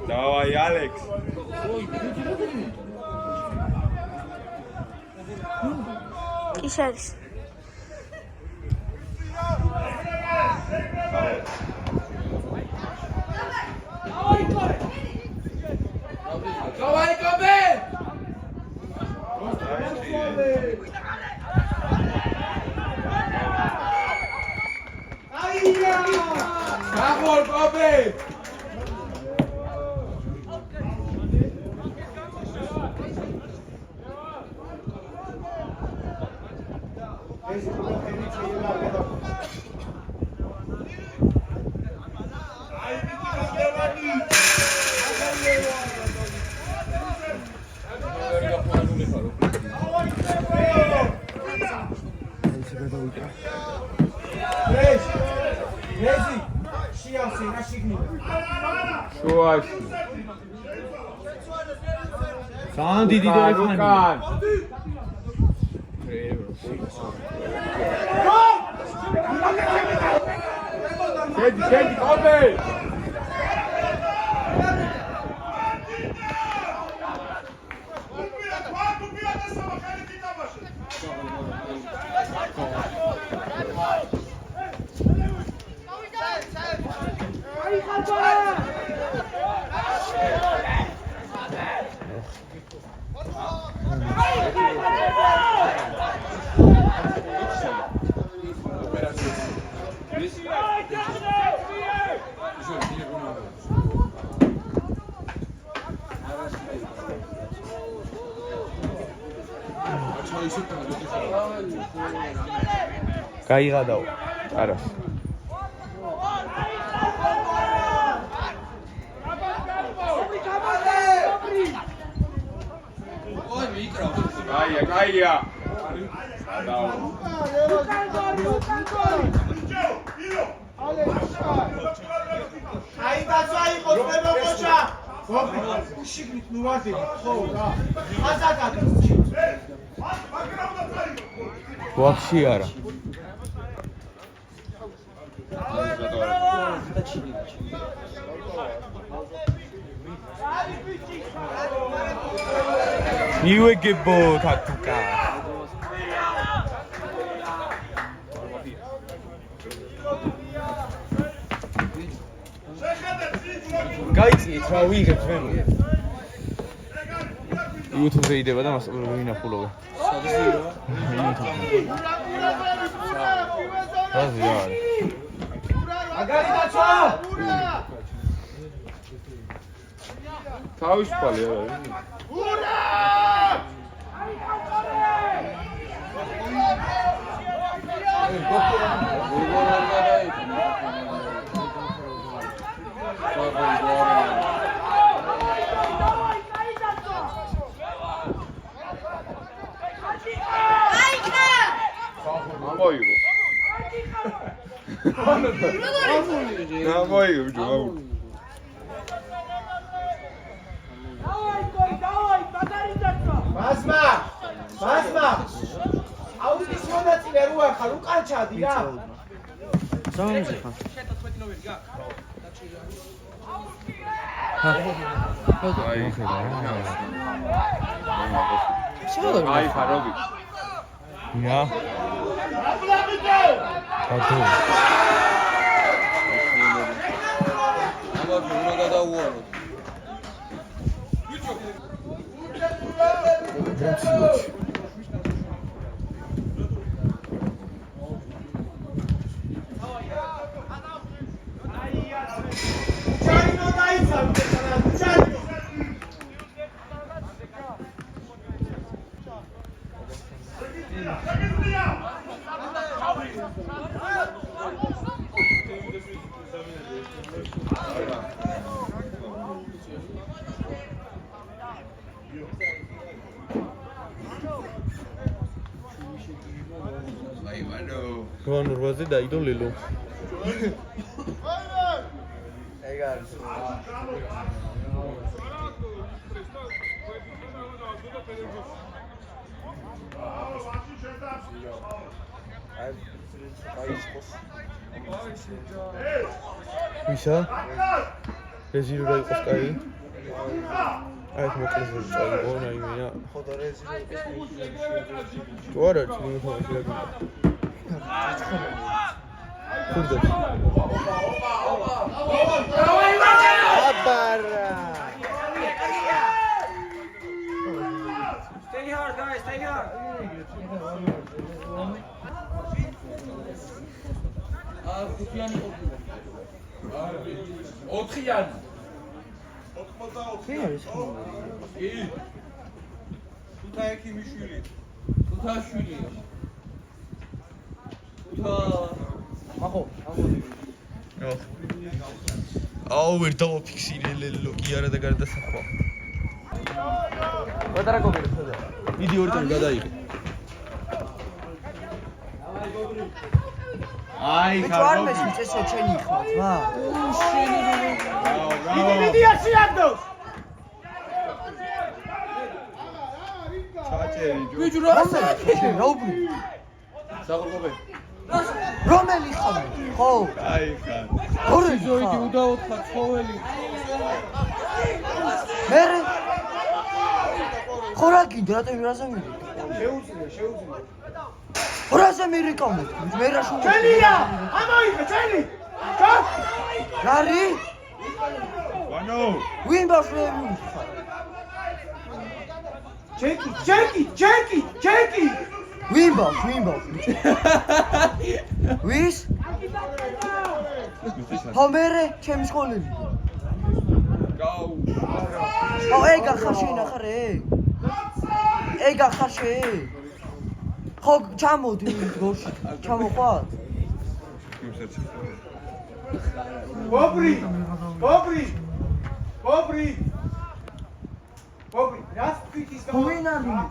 Давай, Алекс. Кисерс. Давай, Кобе! Агор, Кобе! Sandy di dove fai? Senti, Kobe! გაიღადაო. არა. Кая. Вообще ара. Მიუეგებო თაკტიკა. გაიწიეთ რა ვიღებთ მე. YouTube-ზე იდება და მას ვინახულობ. აგარი დაცვა! თავისუფალი არა. ურა! Moigo. Não, moigo, João. Basma! აუდის მონაწილე რო ახალ უკან ჩადი რა. ზამზე ხარ. აი, ფარობი. Ja. Kato. აბა უნდა გადაუარო. ჩაინო დაიცავ. Juan Urbaz da idol lelo. ეგ არის. ვისა? რეზილი რა იყოს კაი? აი ეს მოკლეს წაიღო რაიმეა. ხო და რეზილი იყოს მეშინ. თუ არა, ჩემი თამაში რა გინდა. ხუნდა. აბარა. Stay hard, guys, stay hard. ოთხიანი. კი არის ხო? თუთა ექიმიშვილი. თუთაშვილი. თუთა ახო. აუ ვერ დავაფიქსირე ლელო კი არა და გარდასახვა. პატარა გოგო ხოდა. მიდი ორი წელი გადაიღე. აი Ჭარმეს წესო ჩენი ხმათ, ვა. Დიდი ასიანდოს. ჩაჭერი ჯო. ბიჭო რა რა უბრუნ. საღოლყობე. რომელი ხომ? ხო. აი ხარ. ორი ზოიდი უდაოთხა ცხოველი. მერე ხორა გინდა რატომ რაზე მირი? შეუძლია. რაზე მირი კამო? მე რა შუ. ჩენია! ამოიღე, ჩენი! ჩა! რარი? ვანო. ვინ ბაშლები ხარ? ჯეკი! ვინ ბაშ? ვის? ჰომერე ჩემი სკოლები. გაუ. აუ ეგა ხარში ნახარე? ეგა ხარში? ხო ჩამოდი გორში. ჩამოყვარ? ბობრი! რას თქვით ის ვინ არის?